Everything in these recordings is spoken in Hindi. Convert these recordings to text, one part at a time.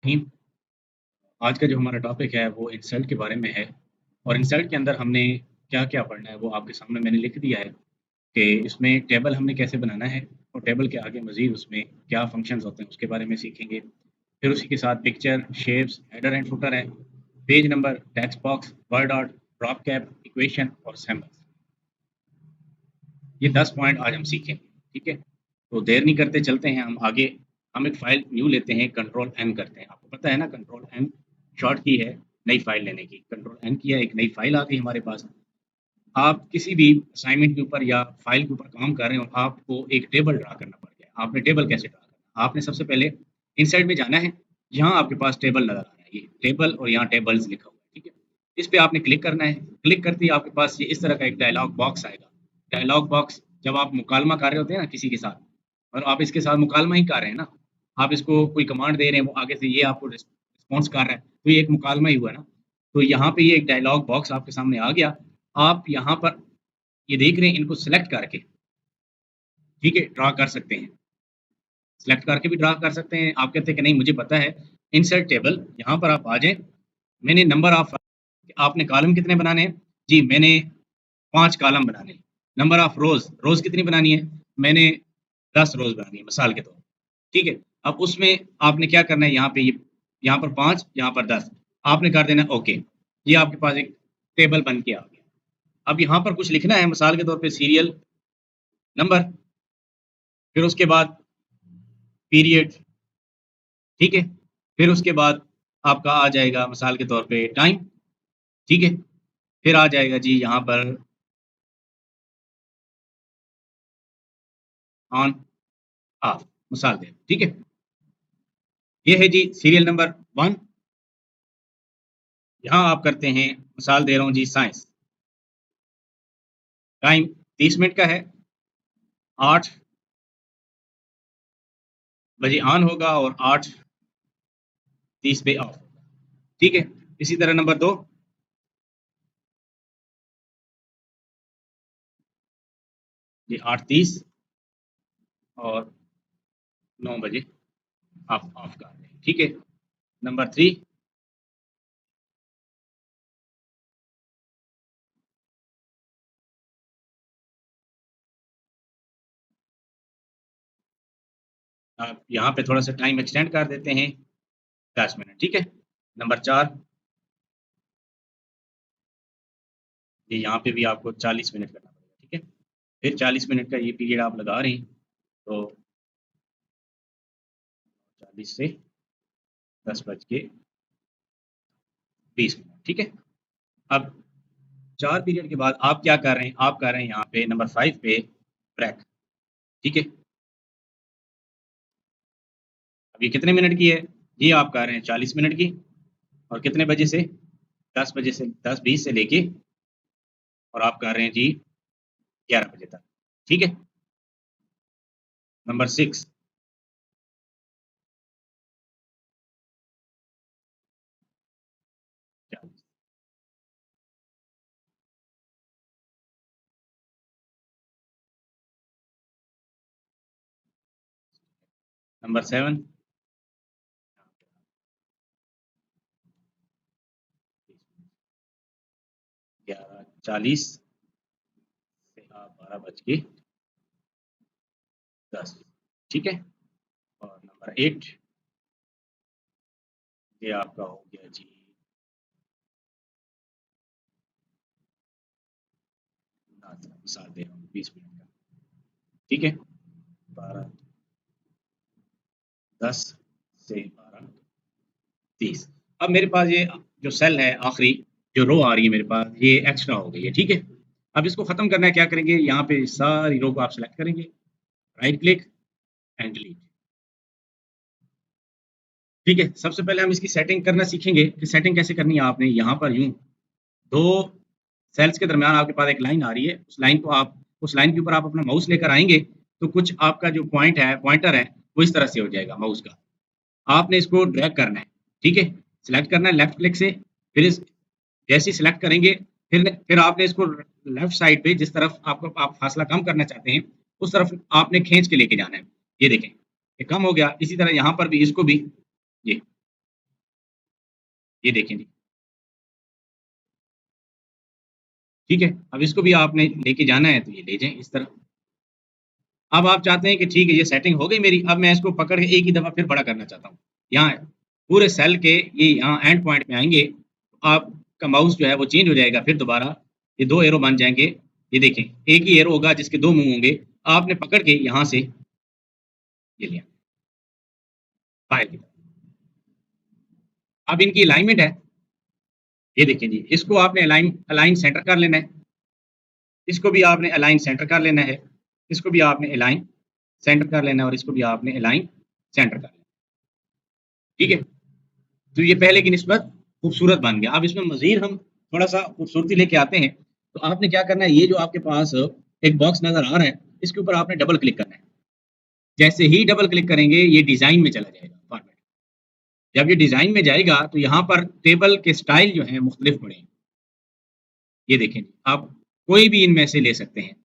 थीम। आज का जो हमारा टॉपिक है वो इंसल्ट के बारे में है और इंसल्ट के अंदर हमने क्या-क्या पढ़ना है वो आपके सामने मैंने लिख दिया है कि इसमें टेबल हमने कैसे बनाना है और टेबल के आगे मज़ीद उसमें क्या फंक्शंस होते हैं उसके बारे में सीखेंगे। फिर उसी के साथ picture, shapes, header and footer है, page number, text box, word art, drop cap, equation और सैम्पल्स। ये 10 पॉइंट आज हम सीखेंगे, ठीक है? तो देर नहीं करते चलते हैं हम आगे। हम एक फ़ाइल न्यू लेते हैं, कंट्रोल एन करते हैं। आपको पता है ना कंट्रोल एन शॉर्ट की है नई फ़ाइल लेने की। कंट्रोल एन किया, एक नई फ़ाइल आ गई हमारे पास। आप किसी भी असाइनमेंट के ऊपर या फ़ाइल के ऊपर काम कर रहे हो, आपको एक टेबल ड्रा करना पड़ गया। आपने टेबल कैसे ड्रा करना? आपने सबसे पहले इनसाइड में जाना है, यहाँ आपके पास टेबल नज़र आ रहा है, ये टेबल और यहाँ टेबल्स लिखा हुआ है, ठीक है? इस पे आपने क्लिक करना है, क्लिक करते ही आपके पास ये इस तरह का एक डायलॉग बॉक्स आएगा। डायलॉग बॉक्स जब आप मुकालमा कर रहे होते हैं ना किसी के साथ और आप इसके साथ मुकालमा ही कर रहे हैं ना, आप इसको कोई कमांड दे रहे हैं, वो आगे से ये आपको रिस्पॉन्स कर रहा है, तो ये एक मुकालमा ही हुआ ना। तो यहाँ पे ये एक डायलॉग बॉक्स आपके सामने आ गया। आप यहाँ पर ये देख रहे हैं, इनको सिलेक्ट करके, ठीक है, ड्रा कर सकते हैं। सिलेक्ट करके भी ड्रा कर सकते हैं। आप कहते हैं कि नहीं मुझे पता है, इंसर्ट टेबल, यहाँ पर आप आ जाएँ। मैंने नंबर ऑफ आपने कॉलम कितने बनाने हैं? जी, मैंने 5 कॉलम बनाने हैं। नंबर ऑफ रोज़, रोज़ कितनी बनानी है? मैंने 10 रोज़ बनानी है मिसाल के तौर पे, ठीक है? अब उसमें आपने क्या करना है, यहाँ पे ये यहाँ पर 5, यहाँ पर 10, आपने कर देना ओके। ये आपके पास एक टेबल बन के आ गया। अब यहाँ पर कुछ लिखना है, मिसाल के तौर पे सीरियल नंबर, फिर उसके बाद पीरियड, ठीक है? फिर उसके बाद आपका आ जाएगा मिसाल के तौर पे टाइम, ठीक है? फिर आ जाएगा जी यहाँ पर ऑन, ऑफ, मिसाल दें, ठीक है? ये है जी सीरियल नंबर 1। यहाँ आप करते हैं, मिसाल दे रहा हूँ जी साइंस, टाइम 30 मिनट का है, 8 बजे ऑन होगा और 8:30 पे ऑफ, ठीक है? इसी तरह नंबर 2, ये 8:30 और 9 बजे आप ऑफ कर दें, ठीक है? नंबर 3, आप यहाँ पे थोड़ा सा टाइम एक्सटेंड कर देते हैं 10 मिनट, ठीक है? नंबर 4, ये यहाँ पे भी आपको 40 मिनट करना पड़ेगा, ठीक है? फिर 40 मिनट का ये पीरियड आप लगा रहे हैं, तो 40 से 10:20, ठीक है? अब 4 पीरियड के बाद आप क्या कर रहे हैं? आप कर रहे हैं यहाँ पे नंबर 5 पे ब्रेक, ठीक है? अब ये कितने मिनट की है? ये आप कर रहे हैं 40 मिनट की और कितने बजे से? 10 बजे से 10:20 से लेके और आप कर रहे हैं जी 11 बजे तक, ठीक है? नंबर 6, नंबर 7, 11:40 से आप 12:10, ठीक है? और नंबर 8, ये आपका हो गया जी, मिसाल दे रहा हूँ 20 मिनट का, ठीक है? 12:10 से 12:30। अब मेरे पास ये जो सेल है आखिरी जो रो आ रही है मेरे पास, ये एक्स्ट्रा हो गई है, ठीक है? अब इसको खत्म करना है, क्या करेंगे? यहाँ पे सारी रो को आप सेलेक्ट करेंगे, राइट क्लिक एंड डिलीट, ठीक है? सबसे पहले हम इसकी सेटिंग करना सीखेंगे कि सेटिंग कैसे करनी है। आपने यहाँ पर यूँ 2 सेल्स के दरमियान आपके पास एक लाइन आ रही है, उस लाइन के ऊपर आप अपना माउस लेकर आएँगे, तो कुछ आपका जो पॉइंटर है, वो इस तरह से हो जाएगा माउस का। आपने इसको ड्रैग करना है, ठीक है? सेलेक्ट करना है लेफ्ट क्लिक से, फिर इस जैसे ही सिलेक्ट करेंगे, फिर आपने इसको लेफ्ट साइड पे जिस तरफ आपको आप फासला कम करना चाहते हैं, उस तरफ आपने खींच के लेके जाना है। ये देखें, ये कम हो गया। इसी तरह यहाँ पर भी इसको भी ये ये देखें जी, ठीक है। अब इसको भी आपने लेके जाना है तो ये ले जाएँ इस तरह। अब आप चाहते हैं कि ठीक है ये सेटिंग हो गई मेरी, अब मैं इसको पकड़ के एक ही दफ़ा फिर बड़ा करना चाहता हूँ। यहाँ पूरे सेल के ये यहाँ एंड पॉइंट में आएँगे, आपका माउस जो है वो चेंज हो जाएगा फिर दोबारा, ये 2 एरो बन जाएँगे। ये देखें, एक ही एरो होगा जिसके 2 मुँह होंगे, आपने पकड़ के यहाँ से ये लिया, फाइल की तरफ। अब इनकी अलाइनमेंट है, ये देखें जी, इसको आपने अलाइन सेंटर कर लेना है, इसको भी आपने अलाइन सेंटर कर लेना है, इसको भी आपने अलाइन सेंटर कर लेना है और इसको भी आपने अलाइन सेंटर कर लेना है, ठीक है? तो ये पहले की निस्बत खूबसूरत बन गया। अब इसमें मज़ीद हम थोड़ा-सा खूबसूरती लेके आते हैं, तो आपने क्या करना है, ये जो आपके पास एक बॉक्स नज़र आ रहा है, इसके ऊपर आपने डबल क्लिक करना है। जैसे ही डबल क्लिक करेंगे, ये डिज़ाइन में चला जाएगा फॉर्मेट। जब ये डिज़ाइन में जाएगा, तो यहाँ पर टेबल के स्टाइल जो हैं मुख्तलिफ पड़े। ये देखें, आप कोई भी इनमें से ले सकते हैं।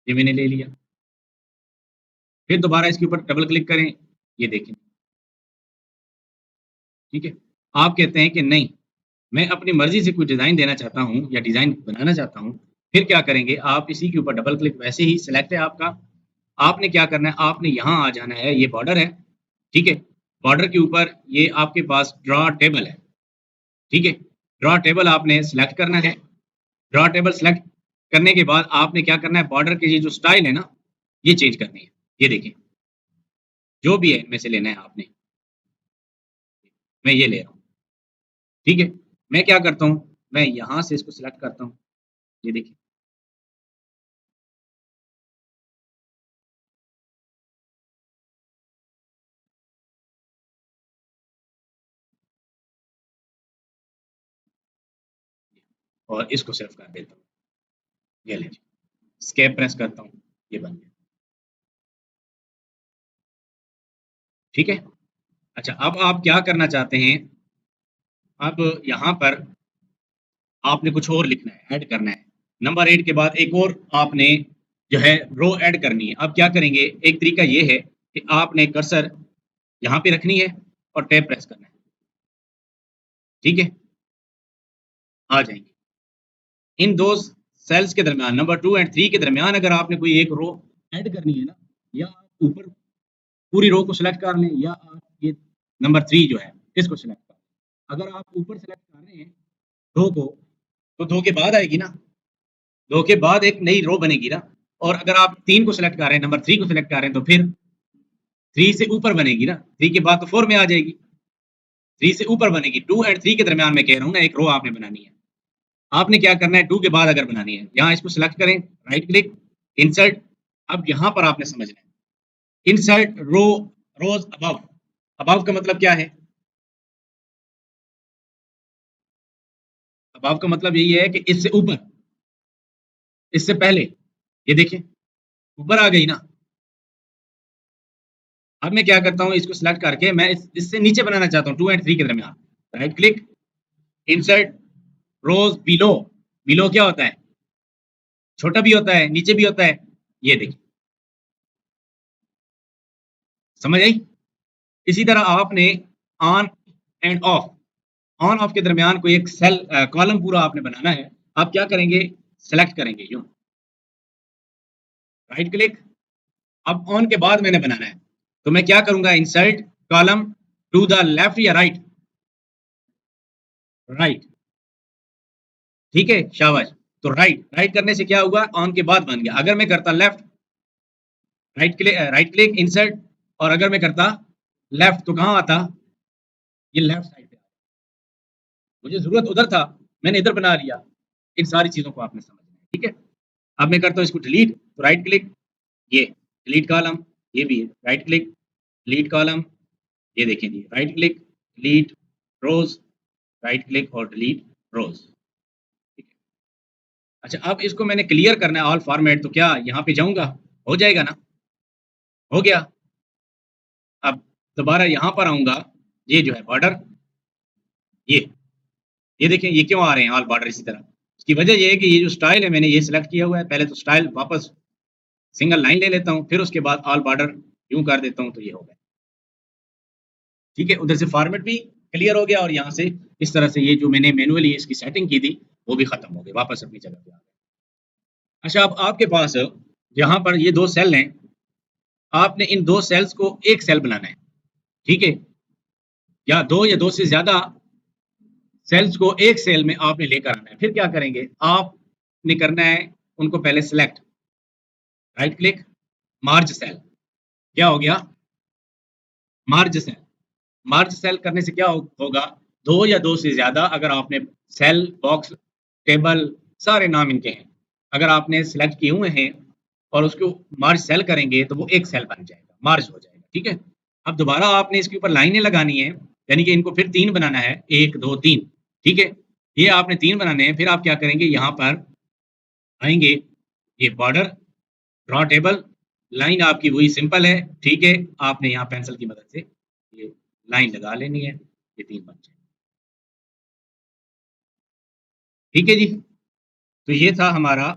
ये मैंने ले लिया। फिर दोबारा इसके ऊपर डबल क्लिक करें, ये देखें, ठीक है? आप कहते हैं कि नहीं, मैं अपनी मर्ज़ी से कोई डिज़ाइन देना चाहता हूँ या डिज़ाइन बनाना चाहता हूँ, फिर क्या करेंगे, आप इसी के ऊपर डबल क्लिक, वैसे ही सिलेक्ट है आपका, आपने क्या करना है, आपने यहाँ आ जाना है, ये बॉर्डर है, ठीक है? बॉर्डर के ऊपर ये आपके पास ड्रॉ टेबल है, ठीक है? ड्रॉ टेबल आपने सिलेक्ट करना है, ड्रॉ टेबल सिलेक्ट करने के बाद आपने क्या करना है, बॉर्डर के ये जो स्टाइल है ना, ये चेंज करनी है। ये देखें, जो भी है इनमें से लेना है आपने, मैं ये ले रहा हूँ, ठीक है? मैं क्या करता हूँ, मैं यहाँ से इसको सिलेक्ट करता हूँ, ये देखिए, और इसको सेव कर देता हूँ, ये लीजिए, एस्केप प्रेस करता हूँ, ये बन गया, ठीक है? अच्छा, अब आप क्या करना चाहते हैं, अब यहाँ पर आपने कुछ और लिखना है, ऐड करना है। नंबर 8 के बाद एक और आपने जो है रो ऐड करनी है। अब क्या करेंगे, एक तरीका ये है कि आपने कर्सर यहाँ पे रखनी है और टैब प्रेस करना है, ठीक है? आ जाएँगी। इन 2 सेल्स के दरमियान नंबर 2 एंड 3 के दरमियान अगर आपने कोई एक रो ऐड करनी है ना, या आप ऊपर पूरी रो को सिलेक्ट कर लें, या आप ये नंबर 3 जो है इसको सिलेक्ट कर लें। अगर आप ऊपर सिलेक्ट कर रहे हैं 2 को, तो 2 के बाद आएगी ना, 2 के बाद एक नई रो बनेगी ना, और अगर आप 3 को सिलेक्ट कर रहे हैं, नंबर 3 को सिलेक्ट कर रहे हैं, तो फिर 3 से ऊपर बनेगी ना, 3 के बाद तो 4 में आ जाएगी, 3 से ऊपर बनेगी। 2 एंड 3 के दरमियान मैं कह रहा हूँ ना, एक रो आपने बनानी है। आपने क्या करना है, 2 के बाद अगर बनानी है, यहाँ इसको सिलेक्ट करें, राइट क्लिक, इंसर्ट। अब यहाँ पर आपने समझना है, इंसर्ट रोज अबव। अबव का मतलब क्या है? अबव का मतलब यही है कि इससे ऊपर, इससे पहले। ये देखिए, ऊपर आ गई ना। अब मैं क्या करता हूँ, इसको सिलेक्ट करके मैं इससे नीचे बनाना चाहता हूँ, 2 एंड 3 के दरमियान। राइट क्लिक, इंसर्ट रोज बिलो। बिलो क्या होता है? छोटा भी होता है, नीचे भी होता है। ये देखिए, समझ आई? इसी तरह आपने on end of, on off के दरमियान कोई एक सेल कॉलम पूरा आपने बनाना है। आप क्या करेंगे, सेलेक्ट करेंगे यूं, राइट क्लिक। अब ऑन के बाद मैंने बनाना है, तो मैं क्या करूंगा, insert column to the left या राइट, राइट, ठीक है, शाबाश। तो राइट, राइट करने से क्या हुआ, ऑन के बाद बन गया। अगर मैं करता लेफ्ट, राइट क्लिक इंसर्ट, और अगर मैं करता लेफ्ट, तो कहाँ आता, ये लेफ्ट साइड पे। मुझे जरूरत उधर था, मैंने इधर बना लिया। इन सारी चीजों को आपने समझना है, ठीक है? अब मैं करता हूँ इसको डिलीट, तो राइट क्लिक, ये डिलीट कॉलम, ये भी है, राइट क्लिक डिलीट कॉलम, ये देखें जी, राइट क्लिक डिलीट रोज, राइट क्लिक और डिलीट रोज, ठीक है। अच्छा, अब इसको मैंने क्लियर करना है ऑल फॉर्मेट, तो क्या यहाँ पे जाऊंगा, हो जाएगा ना, हो गया। अब दोबारा यहाँ पर आऊंगा, ये जो है बॉर्डर, ये ये देखें, ये क्यों आ रहे हैं ऑल बॉर्डर इसी तरह। इसकी वजह ये है कि ये जो स्टाइल है मैंने ये सिलेक्ट किया हुआ है। पहले तो स्टाइल वापस सिंगल लाइन ले लेता हूँ, फिर उसके बाद ऑल बॉर्डर यूं कर देता हूँ, तो ये हो गया, ठीक है। उधर से फॉर्मेट भी क्लियर हो गया और यहाँ से इस तरह से ये जो मैंने मैनुअली इसकी सेटिंग की थी वो भी खत्म हो गई, वापस अपनी जगह पे आ गए। अच्छा, अब आपके पास यहाँ पर ये 2 सेल हैं, आपने इन 2 सेल्स को एक सेल बनाना है, ठीक है? या 2 से ज़्यादा सेल्स को एक सेल में आपने लेकर आना है। फिर क्या करेंगे? आपने करना है उनको पहले select, right click, merge cell. क्या हो गया? मर्ज सेल। मर्ज सेल करने से क्या होगा? 2 या 2 से ज़्यादा अगर आपने सेल, बॉक्स, टेबल, सारे नाम इनके हैं, अगर आपने सिलेक्ट किए हुए हैं और उसको मर्ज सेल करेंगे तो वो एक सेल बन जाएगा, मर्ज हो जाएगा, ठीक है? अब दोबारा आपने इसके ऊपर लाइनें लगानी है, यानी कि इनको फिर 3 बनाना है, 1, 2, 3, ठीक है? ये आपने 3 बनाने हैं, फिर आप क्या करेंगे? यहाँ पर आएँगे, ये बॉर्डर, ड्रॉ टेबल, लाइन आपकी वही सिंपल है, ठीक है? आपने यहाँ पेंसिल की मदद से ये लाइन लगा लेनी है, ये 3 बन जाए, ठीक है जी? तो ये था हमारा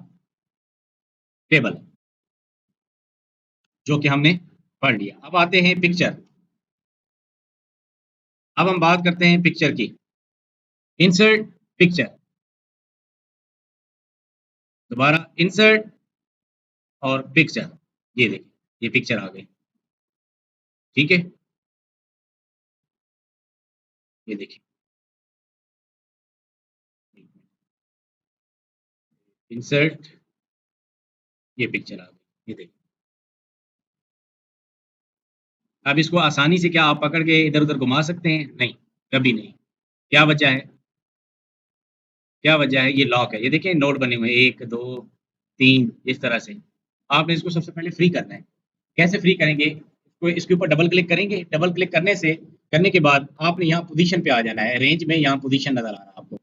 टेबल, जो कि हमने पढ़ लिया। अब आते हैं पिक्चर। अब हम बात करते हैं पिक्चर की। इंसर्ट पिक्चर, दोबारा इंसर्ट और पिक्चर, ये देखिए, ये पिक्चर आ गई, ठीक है? ये देखिए, इंसर्ट, ये पिक्चर आ गई, ये देखिए। अब इसको आसानी से क्या आप पकड़ के इधर-उधर घुमा सकते हैं? नहीं, कभी नहीं। क्या वजह है? क्या वजह है? ये लॉक है। ये देखिए नोड बने हुए हैं 1, 2, 3 इस तरह से। आपने इसको सबसे पहले फ्री करना है। कैसे फ्री करेंगे? तो इसके ऊपर डबल क्लिक करेंगे। डबल क्लिक करने के बाद आपने यहाँ पोज़ीशन पे आ जाना है। रेंज में यहाँ पोज़ीशन नज़र आ रहा है आपको।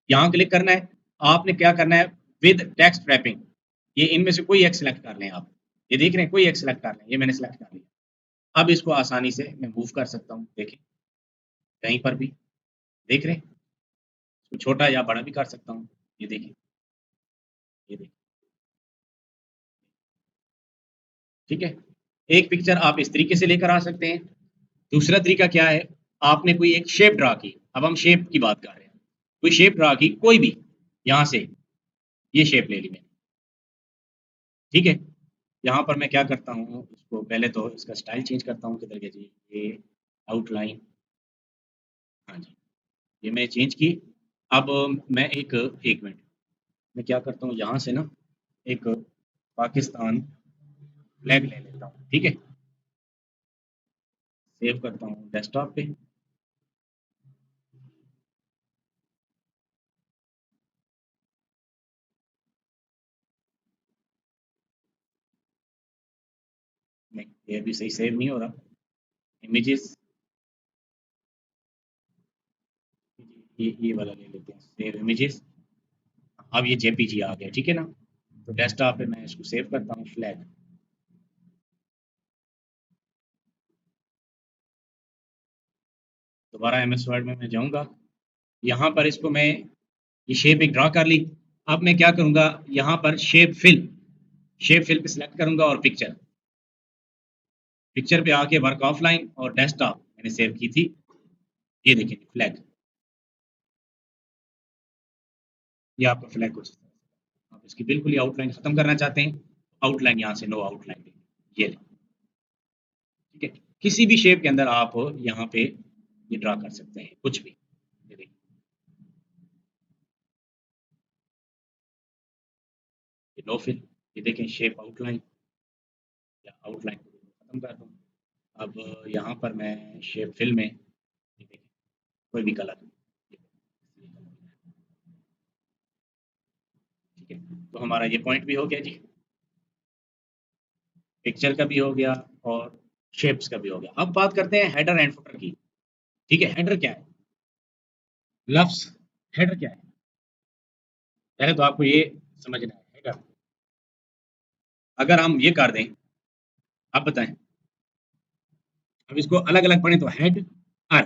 यहाँ क्लिक करना है। आपने क्या करना है? विद टेक्स्ट रैपिंग, ये इनमें से कोई एक सिलेक्ट कर लें आप। ये देख रहे हैं? कोई एक सिलेक्ट कर लें। ये मैंने सिलेक्ट कर लिया। अब इसको आसानी से मैं मूव कर सकता हूँ। देखिए, कहीं पर भी। देख रहे हैं? इसको छोटा या बड़ा भी कर सकता हूँ। ये देखिए, ये देखिए। ठीक है? एक पिक्चर आप इस तरीके से लेकर आ सकते हैं। दूसरा तरीका क्या है? आपने कोई एक शेप ड्रा की। अब हम शेप की बात कर रहे हैं। कोई शेप ड्रा की, कोई भी, यहाँ से ये शेप ले ली मैंने। ठीक है? यहाँ पर मैं क्या करता हूँ, इसको पहले तो इसका स्टाइल चेंज करता हूँ। किधर गया जी? ये आउटलाइन, हाँ जी, ये मैं चेंज की। अब मैं एक मिनट, मैं क्या करता हूँ, यहाँ से ना एक पाकिस्तान फ्लैग ले लेता हूँ। ठीक है? सेव करता हूँ डेस्कटॉप पे। नहीं, ये अभी सही सेव नहीं हो रहा। इमेजेस, ये वाला ले लेते हैं, सेव इमेजेस। अब ये जेपीजी आ गया, ठीक है ना? तो डेस्कटॉप पे मैं इसको सेव करता हूँ, फ्लैग। दोबारा एमएस वर्ड में मैं जाऊँगा, यहाँ पर इसको मैं ये शेप एक ड्रा कर ली। अब मैं क्या करूँगा, यहाँ पर शेप फिल पे सिलेक्ट करूँगा और पिक्चर पे आके वर्क ऑफलाइन और डेस्कटॉप मैंने सेव की थी। ये देखिए फ्लैग, ये आपका फ्लैग कुछ इस तरह से। आप इसकी बिल्कुल ही आउटलाइन खत्म करना चाहते हैं, आउटलाइन यहाँ से नो आउटलाइन, ये ले, ठीक है? किसी भी शेप के अंदर आप यहाँ पे ये ड्रा कर सकते हैं, कुछ भी। ये देखिए, ये नो फिल, ये देखें शेप आउटलाइन, या आउटलाइन को खत्म कर दूँ। अब यहाँ पर मैं शेप फिल में, ये देखिए, कोई भी कलर, ठीक है? तो हमारा ये पॉइंट भी हो गया जी, पिक्चर का भी हो गया और शेप्स का भी हो गया। अब बात करते हैं हेडर एंड फुटर की। ठीक है? हेडर क्या है? लफ्ज़ हेडर क्या है? पहले तो आपको ये समझना है हेडर। अगर हम ये कर दें, आप बताएँ, अब इसको अलग-अलग पढ़ें तो हेड, अर।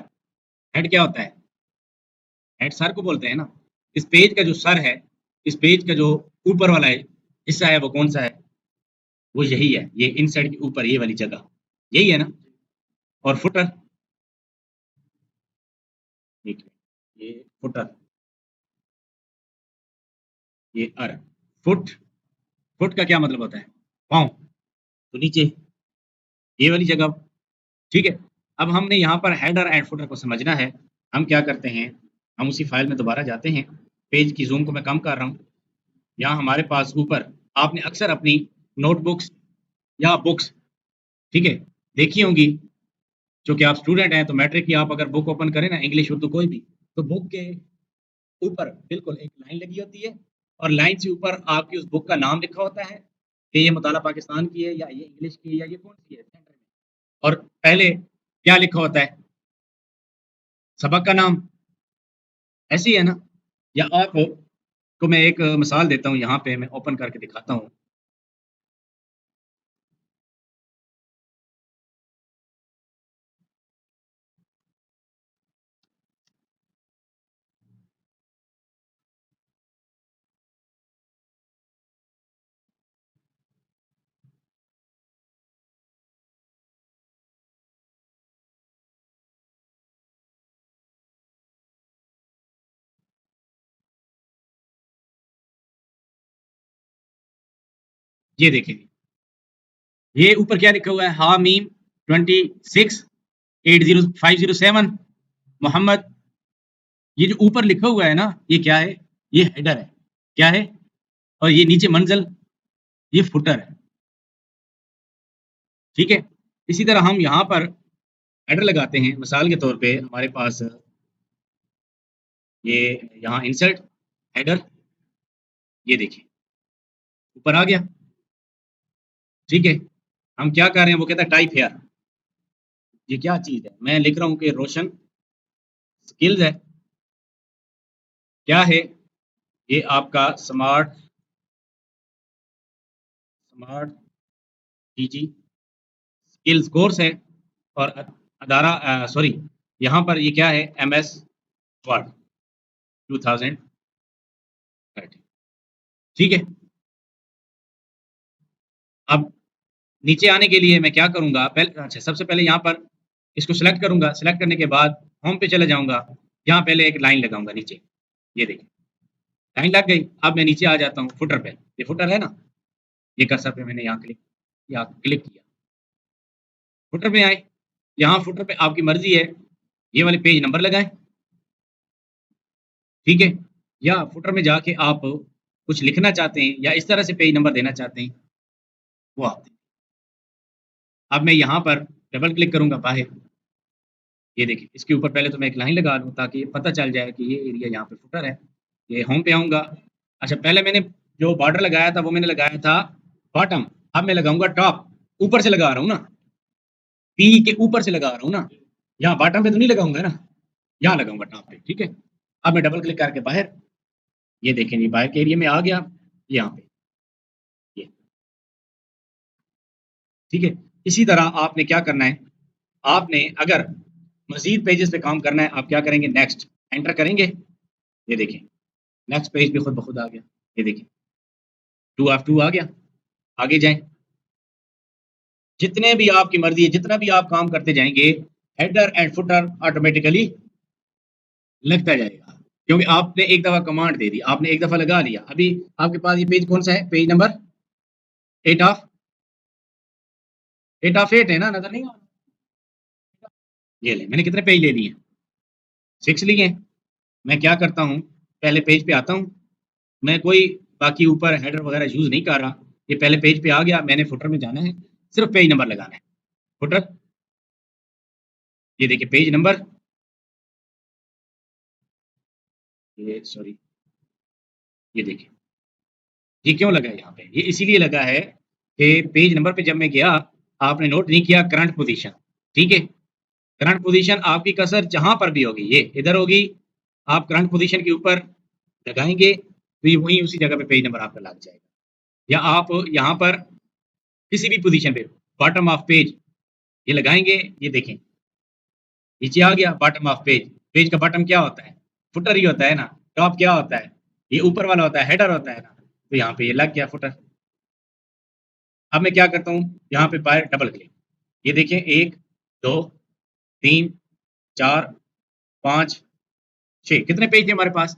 हेड क्या होता है? हेड सर को बोलते हैं ना। इस पेज का जो सर है, इस पेज का जो ऊपर वाला है हिस्सा है, वो कौन-सा है? वो यही है, ये इनसाइड के ऊपर ये वाली जगह, यही है ना? और फुटर, एक मिनट, ये फुटर, ये फुट, फुट का क्या मतलब होता है? पाँव, तो नीचे ये वाली जगह, ठीक है। अब हमने यहाँ पर हेडर एंड फुटर को समझना है। हम क्या करते हैं, हम उसी फाइल में दोबारा जाते हैं, पेज की ज़ूम को मैं कम कर रहा हूँ। यहाँ हमारे पास ऊपर आपने अक्सर अपनी नोटबुक्स या बुक्स, ठीक है, देखी होंगी। चूँकि आप स्टूडेंट हैं तो मैट्रिक की आप अगर बुक ओपन करें ना, इंग्लिश, उर्दू कोई भी, तो बुक के ऊपर बिल्कुल एक लाइन लगी होती है और लाइन से ऊपर आपकी उस बुक का नाम लिखा होता है कि ये मुताला पाकिस्तान की है या ये इंग्लिश की है या ये कौन-सी है सेंटर में। और पहले क्या लिखा होता है? सबक का नाम, ऐसे ही है ना? या आप को मैं एक मिसाल देता हूँ, यहाँ पे मैं ओपन करके दिखाता हूँ। ये देखें, ये ऊपर क्या लिखा हुआ है? हामीम 26 80507 मोहम्मद। ये जो ऊपर लिखा हुआ है ना, ये क्या है? ये हेडर है। क्या है? और ये नीचे मंज़िल, ये फुटर है। ठीक है? इसी तरह हम यहाँ पर हेडर लगाते हैं। मिसाल के तौर पे हमारे पास ये यहाँ इंसर्ट हेडर, ये देखिए ऊपर आ गया। ठीक है? हम क्या कर रहे हैं, वो कहता है टाइप हियर। ये क्या चीज़ है? मैं लिख रहा हूँ कि रोशन स्किल्स है। क्या है? ये आपका स्मार्ट स्मार्ट जीजी स्किल्स कोर्स है। और अदारा सॉरी, यहाँ पर ये क्या है? MS word 2030। ठीक है? अब नीचे आने के लिए मैं क्या करूँगा? अच्छा, सबसे पहले यहाँ पर इसको सिलेक्ट करूँगा। सिलेक्ट करने के बाद होम पे चले जाऊँगा। यहाँ पहले एक लाइन लगाऊँगा नीचे। ये देखिए, लाइन लग गई। अब मैं नीचे आ जाता हूँ फुटर पे। ये फुटर है ना? ये कर्सर पे मैंने यहाँ क्लिक किया। फुटर में आए। यहाँ फुटर पे आपकी मर्ज़ी है, ये वाले पेज नंबर लगाएँ। ठीक है? या फुटर में जाके आप कुछ लिखना चाहते हैं या इस तरह से पेज नंबर देना चाहते हैं, वो आप दें। अब मैं यहाँ पर डबल क्लिक करूँगा बाहर। ये देखिए, इसके ऊपर पहले तो मैं एक लाइन लगा लूँ ताकि पता चल जाए कि ये एरिया यहाँ पे फुटर है। ये होम पे आऊँगा। अच्छा, पहले मैंने जो बॉर्डर लगाया था वो मैंने लगाया था बॉटम। अब मैं लगाऊँगा टॉप। ऊपर से लगा रहा हूँ ना, पी के ऊपर से लगा रहा हूँ ना। यहाँ बॉटम पे तो नहीं लगाऊँगा ना, यहाँ लगाऊँगा टॉप पे। ठीक है? अब मैं डबल क्लिक करके बाहर, ये देखें जी बाहर के एरिया में आ गया, यहाँ पे ये। ठीक है? इसी तरह आपने क्या करना है, आपने अगर मज़ीद पेजेज़ पे काम करना है, आप क्या करेंगे? नेक्स्ट एंटर करेंगे। ये देखिए, नेक्स्ट पेज पे खुद ब खुद आ गया। ये देखिए, 2 ऑफ 2 आ गया। आगे जाएँ। जितने भी आपकी मर्ज़ी है, जितना भी आप काम करते जाएँगे, हेडर एंड फुटर ऑटोमैटिकली लगता जाएगा। क्योंकि आपने एक दफ़ा कमांड दे दी, आपने एक दफ़ा लगा लिया। अभी आपके पास ये पेज कौन-सा है? पेज नंबर 8 ऑफ 8 है ना? नज़र नहीं आ रहा? ये लें, मैंने कितने पेज ले लिए? 6 लिए। मैं क्या करता हूँ, पहले पेज पे आता हूँ। मैं कोई बाकी ऊपर हेडर वगैरह यूज़ नहीं कर रहा। ये पहले पेज पे आ गया, मैंने फुटर में जाना है, सिर्फ़ पेज नंबर लगाना है। फुटर, ये देखिए पेज नंबर, ये सॉरी, ये देखिए, ये क्यों लगा है यहाँ पे? ये इसीलिए लगा है कि पेज नंबर पे जब मैं गया, आपने नोट नहीं किया करंट पोज़ीशन, ठीक है? करंट पोज़ीशन आपकी कर्सर जहाँ पर भी होगी, ये इधर होगी, आप करंट पोज़ीशन के ऊपर लगाएँगे, तो ये वहीं उसी जगह पे पेज नंबर आपका लग जाएगा। या आप यहाँ पर किसी भी पोज़ीशन पे बॉटम ऑफ पेज ये लगाएँगे, ये देखें, नीचे आ गया बॉटम ऑफ पेज। पेज का बॉटम क्या होता है? फुटर ही होता है ना। टॉप क्या होता है? ये ऊपर वाला होता है, हेडर होता है ना। तो यहाँ पे ये लग गया फुटर। अब मैं क्या करता हूँ, यहाँ पे बाय डबल क्लिक। ये देखें 1, 2, 3, 4, 5, 6 कितने पेज थे हमारे पास?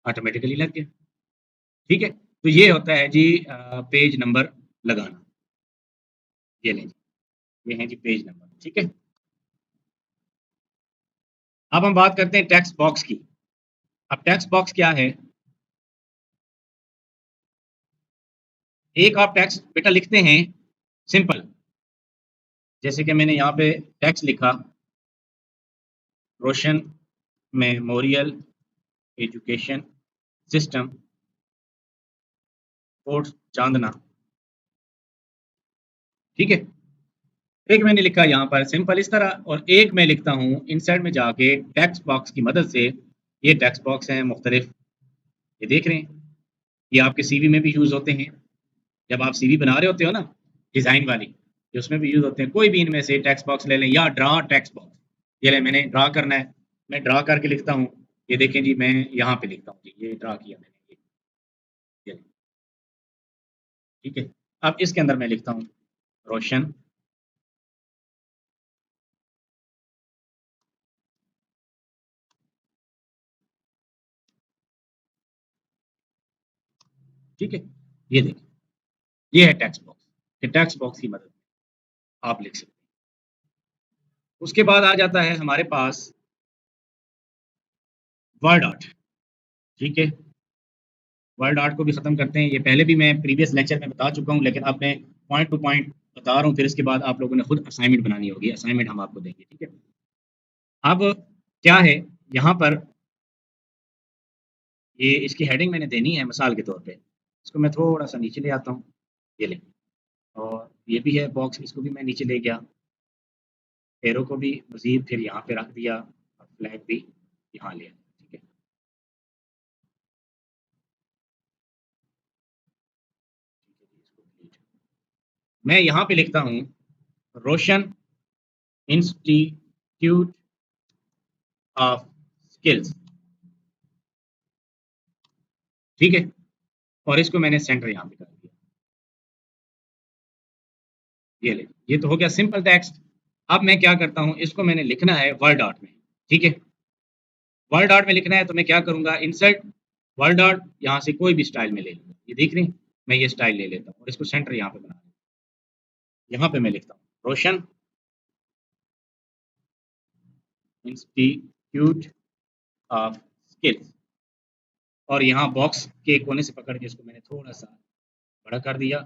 ऑटोमेटिकली लग गया। ठीक है? तो ये होता है जी पेज नंबर लगाना। ये लें जी, ये है जी पेज नंबर, ठीक है? अब हम बात करते हैं टेक्स्ट बॉक्स की। अब टेक्स्ट बॉक्स क्या है? एक आप टेक्स्ट बेटा लिखते हैं सिंपल, जैसे कि मैंने यहाँ पे टेक्स्ट लिखा, Roshan memorial education system course Chandana, ठीक है? एक मैंने लिखा यहाँ पर सिंपल इस तरह, और एक मैं लिखता हूँ इनसाइड में जाके टेक्स्ट बॉक्स की मदद से। ये टेक्स्ट बॉक्स हैं मुख्तलिफ, ये देख रहे हैं, ये आपके सीवी में भी यूज़ होते हैं। जब आप सीवी बना रहे होते हो ना, डिज़ाइन वाली, ये उसमें भी यूज़ होते हैं। कोई भी इनमें से टेक्स्ट बॉक्स ले लें, या ड्रा टेक्स्ट बॉक्स, ये ले मैंने ड्रा करना है, मैं ड्रा करके लिखता हूँ। ये देखें जी, मैं यहाँ पे लिखता हूँ जी, ये ड्रा किया मैंने, ये ठीक है? अब इसके अंदर मैं लिखता हूँ रोशन, ठीक है? ये देखिए, ये है टेक्स्ट बॉक्स। ये टेक्स्ट बॉक्स की मदद से आप लिख सकते हैं। उसके बाद आ जाता है हमारे पास वर्ड आर्ट, ठीक है? वर्ड आर्ट को भी ख़त्म करते हैं। ये पहले भी मैं प्रीवियस लेक्चर में बता चुका हूँ, लेकिन अब मैं पॉइंट टू पॉइंट बता रहा हूँ, फिर इसके बाद आप लोगों ने खुद असाइनमेंट बनानी होगी। असाइनमेंट हम आपको देंगे, ठीक है? अब क्या है यहाँ पर, ये इसकी हेडिंग मैंने देनी है मिसाल के तौर पे। इसको मैं थोड़ा-सा नीचे ले आता हूँ, ये लें, और ये भी है बॉक्स, इसको भी मैं नीचे ले गया, एरो को भी मज़ीद फिर यहाँ पे रख दिया, और फ्लैग भी यहाँ ले आया, ठीक है? इसको delete। मैं यहाँ पे लिखता हूँ रोशन इंस्टीट्यूट ऑफ स्किल्स, ठीक है? और इसको मैंने सेंटर यहाँ पे कर दिया, ये ले, ये तो हो गया सिंपल टेक्स्ट। अब मैं क्या करता हूँ, इसको मैंने लिखना है वर्ड आर्ट में, ठीक है? वर्ड आर्ट में लिखना है तो मैं क्या करूँगा, इंसर्ट वर्ड आर्ट, यहाँ से कोई भी स्टाइल में ले लूँगा। ये देख रहे हैं, मैं ये स्टाइल ले लेता हूँ और इसको सेंटर यहाँ पे बना दूँ। यहाँ पे मैं लिखता हूँ रोशन इंस्टीट्यूट ऑफ स्किल्स, और यहाँ बॉक्स के कोने से पकड़ के इसको मैंने थोड़ा-सा बड़ा कर दिया,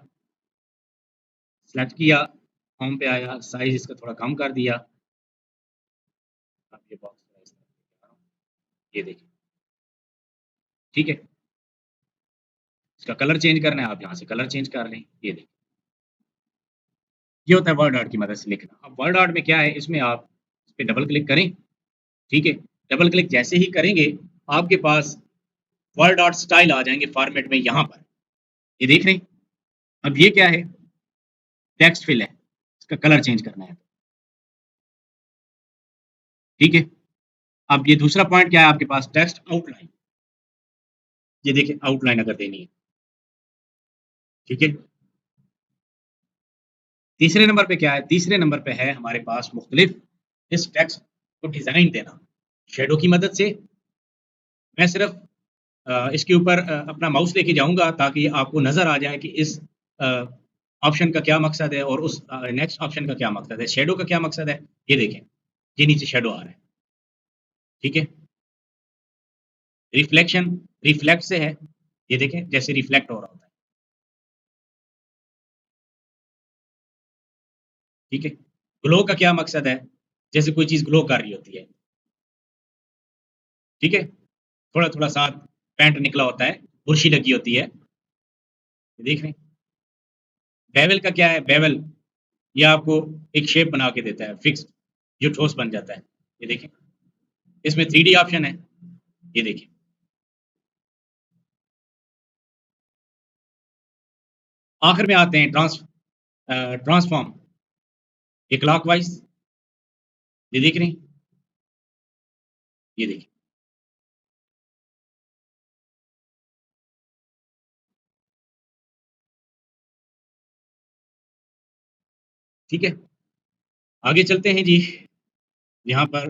सेलेक्ट किया, होम पे आया, साइज़ इसका थोड़ा कम कर दिया। अब ये बॉक्स थोड़ा इस तरह से बना रहा हूँ, ये देखिए, ठीक है? इसका कलर चेंज करना है, आप यहाँ से कलर चेंज कर लें, ये देखिए। ये होता है वर्ड आर्ट की मदद से लिखना। अब वर्ड आर्ट में क्या है, इसमें आप इस पे डबल क्लिक करें, ठीक है? डबल क्लिक जैसे ही करेंगे, आपके पास वर्ड आर्ट स्टाइल आ जाएँगे फॉर्मेट में यहाँ पर। ये देख रहे हैं? अब ये क्या है? टेक्स्ट फिल है, इसका कलर चेंज करना है, ठीक है? अब ये दूसरा पॉइंट क्या है आपके पास, टेक्स्ट आउटलाइन। ये देखिए आउटलाइन अगर देनी है, ठीक है? तीसरे नंबर पे क्या है? तीसरे नंबर पे है हमारे पास मुख्तलिफ इस टेक्स्ट को डिज़ाइन देना। शैडो की मदद से मैं सिर्फ़ इसके ऊपर अपना माउस लेके जाऊँगा ताकि आपको नज़र आ जाए कि इस अ, ऑप्शन का क्या मकसद है और उस नेक्स्ट ऑप्शन का क्या मकसद है। शैडो का क्या मकसद है? ये देखें, ये नीचे शैडो आ रहा है, ठीक है? रिफ्लेक्शन, रिफ्लेक्ट से है, ये देखें जैसे रिफ्लेक्ट हो रहा होता है, ठीक है? ग्लो का क्या मकसद है? जैसे कोई चीज़ ग्लो कर रही होती है, ठीक है? थोड़ा-थोड़ा सा पैंट निकला होता है, बुरशी लगी होती है, ये देख रहे हैं? बेवल का क्या है? बेवल ये आपको एक शेप बना के देता है फिक्स्ड, जो ठोस बन जाता है, ये देखें। इसमें 3D ऑप्शन है, ये देखिए। आखिर में आते हैं ट्रांसफॉर्म, ये क्लॉकवाइज़, ये देख रहे हैं? ये देखिए, ठीक है? आगे चलते हैं जी, यहाँ पर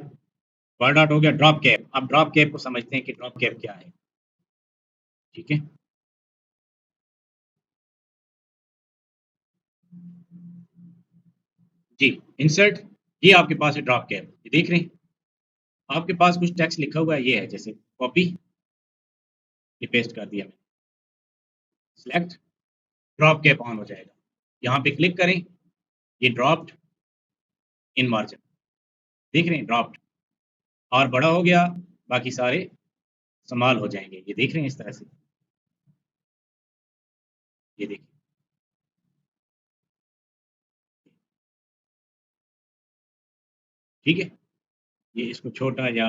वर्ड आउट हो गया ड्रॉप कैप। अब ड्रॉप कैप को समझते हैं कि ड्रॉप कैप क्या है, ठीक है? जी, इंसर्ट, ये आपके पास है ड्रॉप कैप, ये देख रहे हैं? आपके पास कुछ टेक्स्ट लिखा हुआ है, ये है जैसे कॉपी, ये पेस्ट कर दिया मैंने, सिलेक्ट, ड्रॉप कैप ऑन हो जाएगा। यहाँ पे क्लिक करें, ये ड्रॉप्ड इन मार्जिन, देख रहे हैं ड्रॉप्ड, और बड़ा हो गया, बाकी सारे संभाल हो जाएंगे, ये देख रहे हैं इस तरह से, ये देखिए, ठीक है? ये इसको छोटा या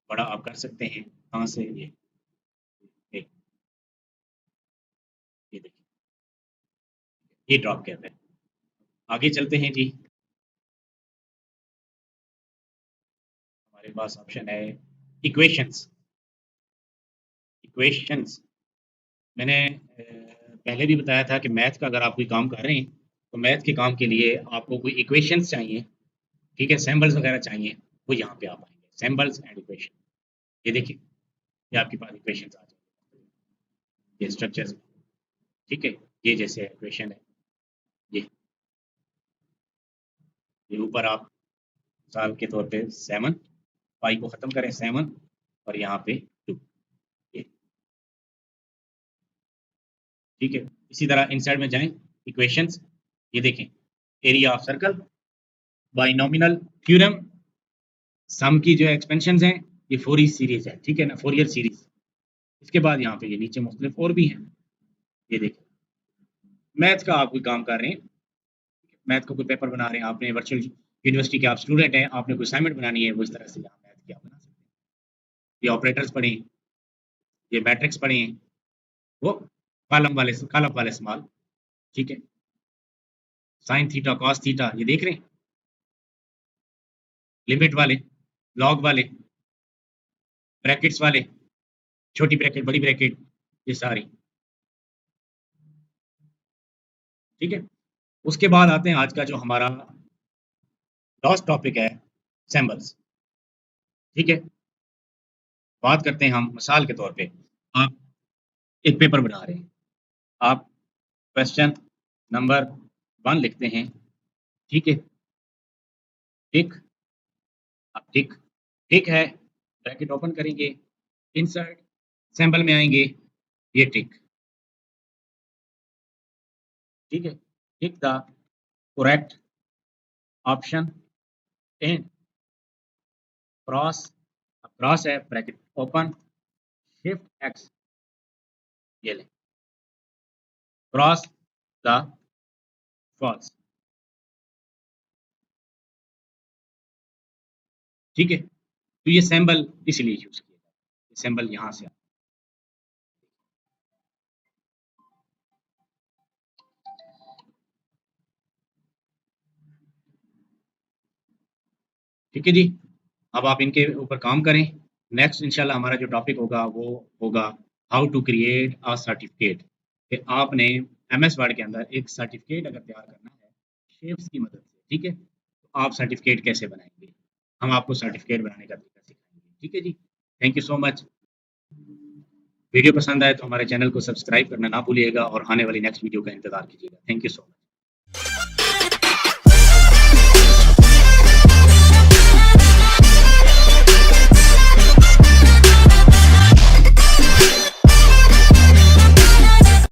बड़ा आप कर सकते हैं, कहाँ से ये ये देखिए, ये ड्रॉप कैप है। आगे चलते हैं जी, हमारे पास ऑप्शन है इक्वेशंस। इक्वेशंस मैंने पहले भी बताया था कि मैथ का अगर आप कोई काम कर रहे हैं, तो मैथ के काम के लिए आपको कोई इक्वेशंस चाहिए, ठीक है? सिंबल्स वगैरह चाहिए, वो यहाँ पे आप आएंगे, सिंबल्स एंड इक्वेशन। ये देखिए, ये आपके पास इक्वेशंस आ जाएंगे, ये स्ट्रक्चर्स, ठीक है? ये जैसे इक्वेशन है, ये ऊपर आप मिसाल के तौर पे 7, पाई को ख़त्म करें 7, और यहाँ पे 2, ये, ठीक है? इसी तरह इनसाइड में जाएँ, इक्वेशंस, ये देखें, एरिया ऑफ सर्कल, बाइनोमिनल थ्योरम, सम की जो एक्सपेंशंस हैं, ये फोरियर सीरीज है, ठीक है ना? Fourier series. इसके बाद यहाँ पे ये नीचे मुख्तलिफ और भी हैं, ये देखिए। मैथ का आप कोई काम कर रहे हैं, मैथ का कोई पेपर बना रहे हैं, आपने वर्चुअल यूनिवर्सिटी के आप स्टूडेंट हैं, आपने कोई असाइनमेंट बनानी है, वो इस तरह से यहाँ मैथ की आप बना सकते हैं। ये ऑपरेटर्स पढ़ें, ये मैट्रिक्स पढ़ें, वो कॉलम वाले स्मॉल, ठीक है? साइन थीटा, कॉस थीटा, ये देख रहे हैं? लिमिट वाले, लॉग वाले, ब्रैकेट्स वाले, छोटी ब्रैकेट, बड़ी ब्रैकेट, ये सारी, ठीक है? उसके बाद आते हैं आज का जो हमारा लास्ट टॉपिक है, सिंबल्स, ठीक है? बात करते हैं हम मिसाल के तौर पे, आप एक पेपर बना रहे हैं, आप क्वेश्चन नंबर 1 लिखते हैं, ठीक है? टिक, अब टिक, टिक है, ब्रैकेट ओपन करेंगे, इंसर्ट, सिंबल में आएंगे, ये टिक, ठीक है? Tick the correct option in cross, अब क्रॉस है, ब्रैकेट ओपन, शिफ्ट एक्स, ये लें, क्रॉस द फॉल्स, ठीक है? तो ये सिंबल इसलिए यूज किया जाता है, सिंबल यहाँ से, ठीक है जी? अब आप इनके ऊपर काम करें। नेक्स्ट इंशाल्लाह हमारा जो टॉपिक होगा वो होगा how to create a certificate, कि आपने एमएस वर्ड के अंदर एक सर्टिफिकेट अगर तैयार करना है शेप्स की मदद से, ठीक है? तो आप सर्टिफिकेट कैसे बनाएंगे, हम आपको सर्टिफिकेट बनाने का तरीका सिखाएंगे, ठीक है जी? Thank you so much. Video पसंद आए तो हमारे चैनल को सब्सक्राइब करना ना भूलिएगा और आने वाली नेक्स्ट वीडियो का इंतजार कीजिएगा। Thank you so much.